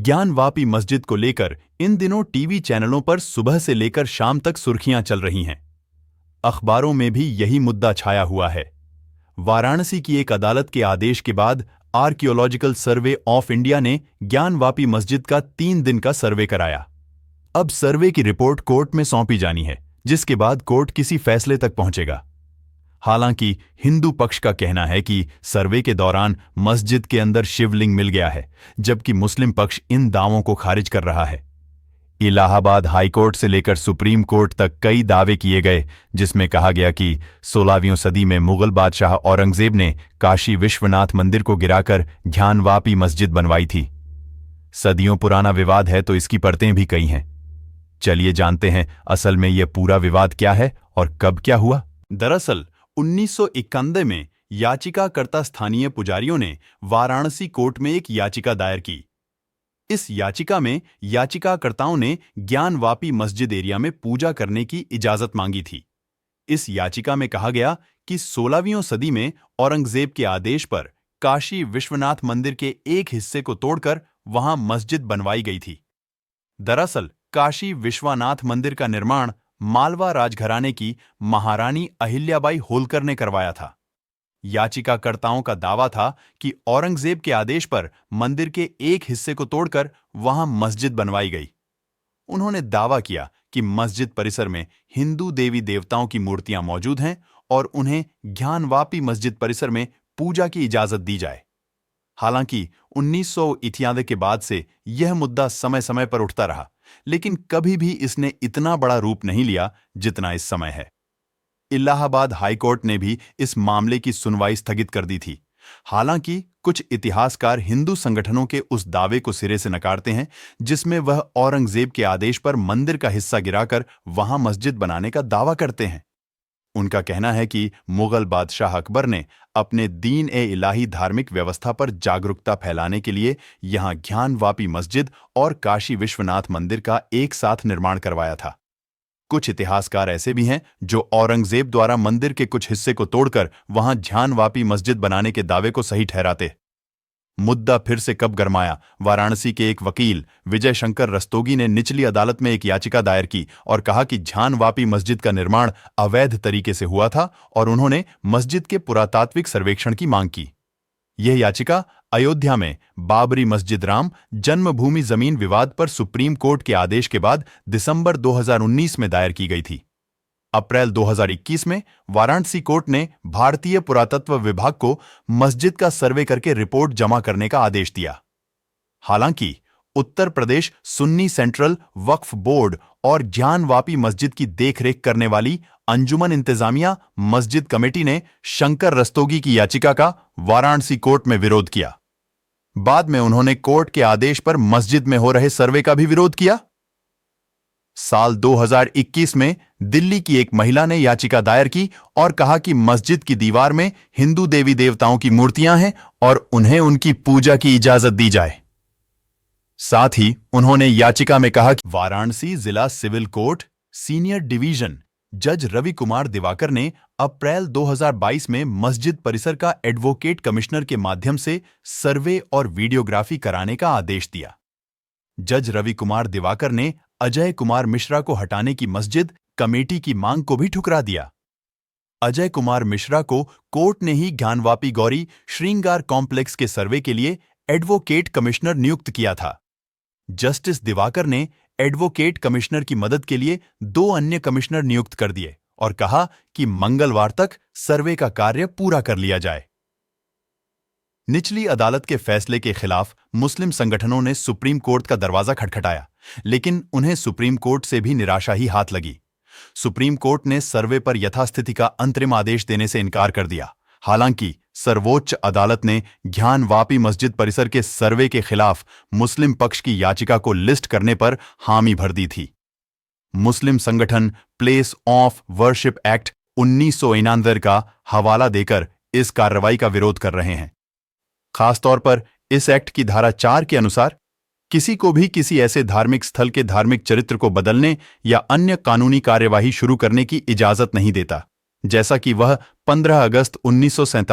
ज्ञानवापी मस्जिद को लेकर इन दिनों टीवी चैनलों पर सुबह से लेकर शाम तक सुर्खियां चल रही हैं। अखबारों में भी यही मुद्दा छाया हुआ है। वाराणसी की एक अदालत के आदेश के बाद आर्कियोलॉजिकल सर्वे ऑफ इंडिया ने ज्ञानवापी मस्जिद का 3 दिन का सर्वे कराया। अब सर्वे की रिपोर्ट कोर्ट में सौंपी जानी है, जिसके बाद कोर्ट किसी फैसले तक पहुंचेगा। हालांकि हिंदू पक्ष का कहना है कि सर्वे के दौरान मस्जिद के अंदर शिवलिंग मिल गया है, जबकि मुस्लिम पक्ष इन दावों को खारिज कर रहा है। इलाहाबाद हाईकोर्ट से लेकर सुप्रीम कोर्ट तक कई दावे किए गए, जिसमें कहा गया कि 16वीं सदी में मुगल बादशाह औरंगजेब ने काशी विश्वनाथ मंदिर को गिराकर ज्ञानवापी मस्जिद बनवाई थी। सदियों पुराना विवाद है तो इसकी परतें भी कई हैं। चलिए जानते हैं असल में यह पूरा विवाद क्या है और कब क्या हुआ। दरअसल 1991 में याचिकाकर्ता स्थानीय पुजारियों ने वाराणसी कोर्ट में एक याचिका दायर की। इस याचिका में याचिकाकर्ताओं ने ज्ञानवापी मस्जिद एरिया में पूजा करने की इजाजत मांगी थी। इस याचिका में कहा गया कि 16वीं सदी में औरंगजेब के आदेश पर काशी विश्वनाथ मंदिर के एक हिस्से को तोड़कर वहां मस्जिद बनवाई गई थी। दरअसल काशी विश्वनाथ मंदिर का निर्माण मालवा राजघराने की महारानी अहिल्याबाई होलकर ने करवाया था। याचिकाकर्ताओं का दावा था कि औरंगजेब के आदेश पर मंदिर के एक हिस्से को तोड़कर वहां मस्जिद बनवाई गई। उन्होंने दावा किया कि मस्जिद परिसर में हिंदू देवी देवताओं की मूर्तियां मौजूद हैं और उन्हें ज्ञानवापी मस्जिद परिसर में पूजा की इजाजत दी जाए। हालांकि 1991 के बाद से यह मुद्दा समय समय पर उठता रहा, लेकिन कभी भी इसने इतना बड़ा रूप नहीं लिया जितना इस समय है। इलाहाबाद हाईकोर्ट ने भी इस मामले की सुनवाई स्थगित कर दी थी। हालांकि कुछ इतिहासकार हिंदू संगठनों के उस दावे को सिरे से नकारते हैं, जिसमें वह औरंगजेब के आदेश पर मंदिर का हिस्सा गिराकर वहां मस्जिद बनाने का दावा करते हैं। उनका कहना है कि मुगल बादशाह अकबर ने अपने दीन-ए-इलाही धार्मिक व्यवस्था पर जागरूकता फैलाने के लिए यहां ज्ञानवापी मस्जिद और काशी विश्वनाथ मंदिर का एक साथ निर्माण करवाया था। कुछ इतिहासकार ऐसे भी हैं जो औरंगजेब द्वारा मंदिर के कुछ हिस्से को तोड़कर वहां ज्ञानवापी मस्जिद बनाने के दावे को सही ठहराते। मुद्दा फिर से कब गरमाया। वाराणसी के एक वकील विजय शंकर रस्तोगी ने निचली अदालत में एक याचिका दायर की और कहा कि ज्ञानवापी मस्जिद का निर्माण अवैध तरीके से हुआ था और उन्होंने मस्जिद के पुरातात्विक सर्वेक्षण की मांग की। यह याचिका अयोध्या में बाबरी मस्जिद राम जन्मभूमि जमीन विवाद पर सुप्रीम कोर्ट के आदेश के बाद दिसंबर 2019 में दायर की गई थी। अप्रैल 2021 में वाराणसी कोर्ट ने भारतीय पुरातत्व विभाग को मस्जिद का सर्वे करके रिपोर्ट जमा करने का आदेश दिया। हालांकि उत्तर प्रदेश सुन्नी सेंट्रल वक्फ बोर्ड और ज्ञानवापी मस्जिद की देखरेख करने वाली अंजुमन इंतजामिया मस्जिद कमेटी ने शंकर रस्तोगी की याचिका का वाराणसी कोर्ट में विरोध किया। बाद में उन्होंने कोर्ट के आदेश पर मस्जिद में हो रहे सर्वे का भी विरोध किया। साल 2021 में दिल्ली की एक महिला ने याचिका दायर की और कहा कि मस्जिद की दीवार में हिंदू देवी देवताओं की मूर्तियां हैं और उन्हें उनकी पूजा की इजाजत दी जाए। साथ ही उन्होंने याचिका में कहा कि वाराणसी जिला सिविल कोर्ट सीनियर डिवीजन जज रवि कुमार दिवाकर ने अप्रैल 2022 में मस्जिद परिसर का एडवोकेट कमिश्नर के माध्यम से सर्वे और वीडियोग्राफी कराने का आदेश दिया। जज रवि कुमार दिवाकर ने अजय कुमार मिश्रा को हटाने की मस्जिद कमेटी की मांग को भी ठुकरा दिया। अजय कुमार मिश्रा को कोर्ट ने ही ज्ञानवापी गौरी श्रृंगार कॉम्प्लेक्स के सर्वे के लिए एडवोकेट कमिश्नर नियुक्त किया था। जस्टिस दिवाकर ने एडवोकेट कमिश्नर की मदद के लिए 2 अन्य कमिश्नर नियुक्त कर दिए और कहा कि मंगलवार तक सर्वे का कार्य पूरा कर लिया जाए। निचली अदालत के फैसले के खिलाफ मुस्लिम संगठनों ने सुप्रीम कोर्ट का दरवाजा खटखटाया, लेकिन उन्हें सुप्रीम कोर्ट से भी निराशा ही हाथ लगी। सुप्रीम कोर्ट ने सर्वे पर यथास्थिति का अंतरिम आदेश देने से इनकार कर दिया। हालांकि सर्वोच्च अदालत ने ज्ञानवापी मस्जिद परिसर के सर्वे के खिलाफ मुस्लिम पक्ष की याचिका को लिस्ट करने पर हामी भर दी थी। मुस्लिम संगठन प्लेस ऑफ वर्शिप एक्ट 1991 का हवाला देकर इस कार्रवाई का विरोध कर रहे हैं। खासतौर पर इस एक्ट की धारा 4 के अनुसार किसी को भी किसी ऐसे धार्मिक स्थल के धार्मिक चरित्र को बदलने या अन्य कानूनी कार्यवाही शुरू करने की इजाजत नहीं देता, जैसा कि वह 15 अगस्त 1947